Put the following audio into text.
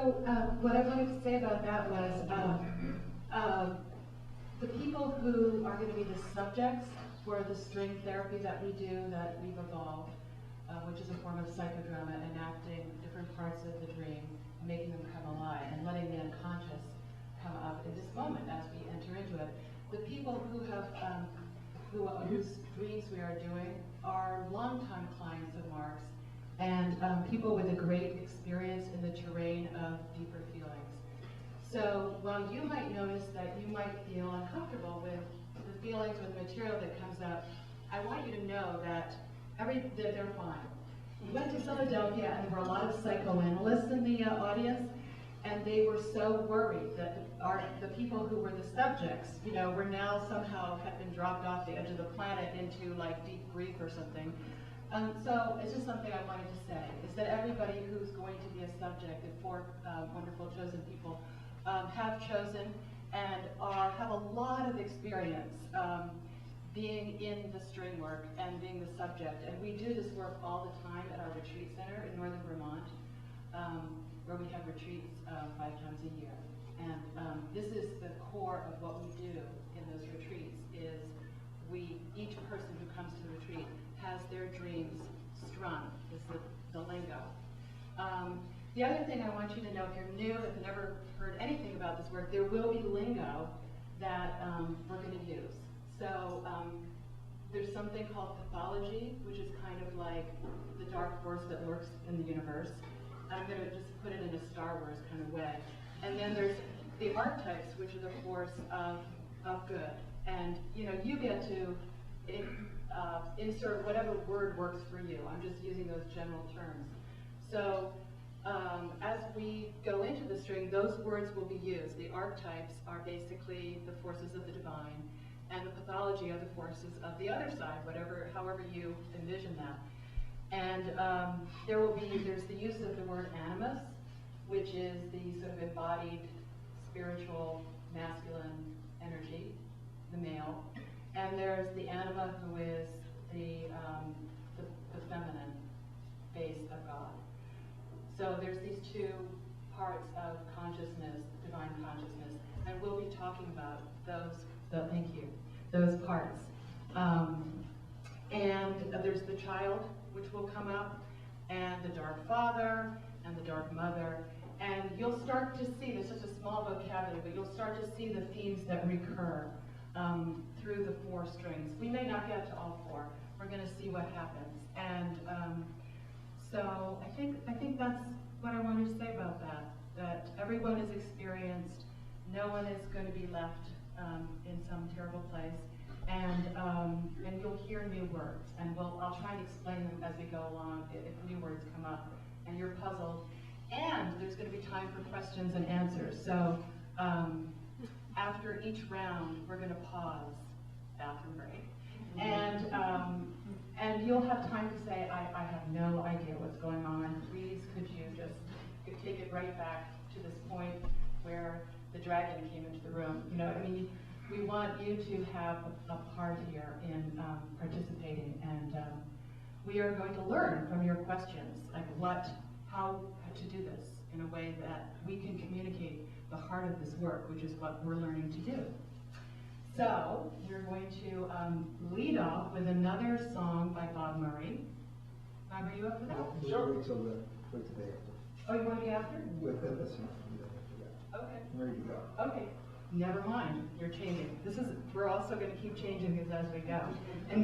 what I wanted to say about that was the people who are going to be the subjects for the string therapy that we do, that we've evolved, which is a form of psychodrama, enacting different parts of the dream, making them come alive, and letting the unconscious come up in this moment as we enter into it. The people who have, whose dreams we are doing are longtime clients of Marc's, and people with a great experience in the terrain of deeper feelings. So while you might notice that you might feel uncomfortable with the feelings or the material that comes up, I want you to know that they're fine. We went to Philadelphia, and there were a lot of psychoanalysts in the audience, and they were so worried that the people who were the subjects, were now somehow had been dropped off the edge of the planet into like deep grief or something. So it's just something I wanted to say, is that everybody who's going to be a subject, the four wonderful chosen people, have chosen and have a lot of experience being in the string work and being the subject. And we do this work all the time at our retreat center in northern Vermont, where we have retreats 5 times a year. And this is the core of what we do in those retreats, is each person who comes to the retreat has their dreams strung, is the lingo. The other thing I want you to know, if you're new, if you've never heard anything about this work, there will be lingo that we're going to use. So there's something called pathology, which is kind of like the dark force that lurks in the universe. I'm going to just put it in a Star Wars kind of way. And then there's the archetypes, which are the force of good. And you get to insert whatever word works for you. I'm just using those general terms. So as we go into the string, those words will be used. The archetypes are basically the forces of the divine, and the pathology are the forces of the other side, however you envision that. And there's the use of the word animus, which is the sort of embodied spiritual masculine energy, the male. And there's the anima, who is the feminine base of God. So there's these two parts of consciousness, divine consciousness, and we'll be talking about those parts. And there's the child, which will come up, and the dark father, and the dark mother. And you'll start to see, there's such a small vocabulary, but you'll start to see the themes that recur through the 4 strings. We may not get to all 4. We're going to see what happens. And so I think that's what I wanted to say about that everyone is experienced. No one is going to be left in some terrible place. And you'll hear new words, and I'll try and explain them as we go along if new words come up and you're puzzled. And there's going to be time for questions and answers. So after each round, we're going to pause, bathroom break, and you'll have time to say, I have no idea what's going on. Please, could you just take it right back to this point where the dragon came into the room? We want you to have a part here in participating, and we are going to learn from your questions, like how to do this in a way that we can communicate the heart of this work, which is what we're learning to do. So we're going to lead off with another song by Bob Murray. Bob, are you up for that? Sure. Wait till the day after. Oh, you want to be after? With the song. Okay. There you go. Okay. Never mind. You're changing. We're also going to keep changing these as we go. And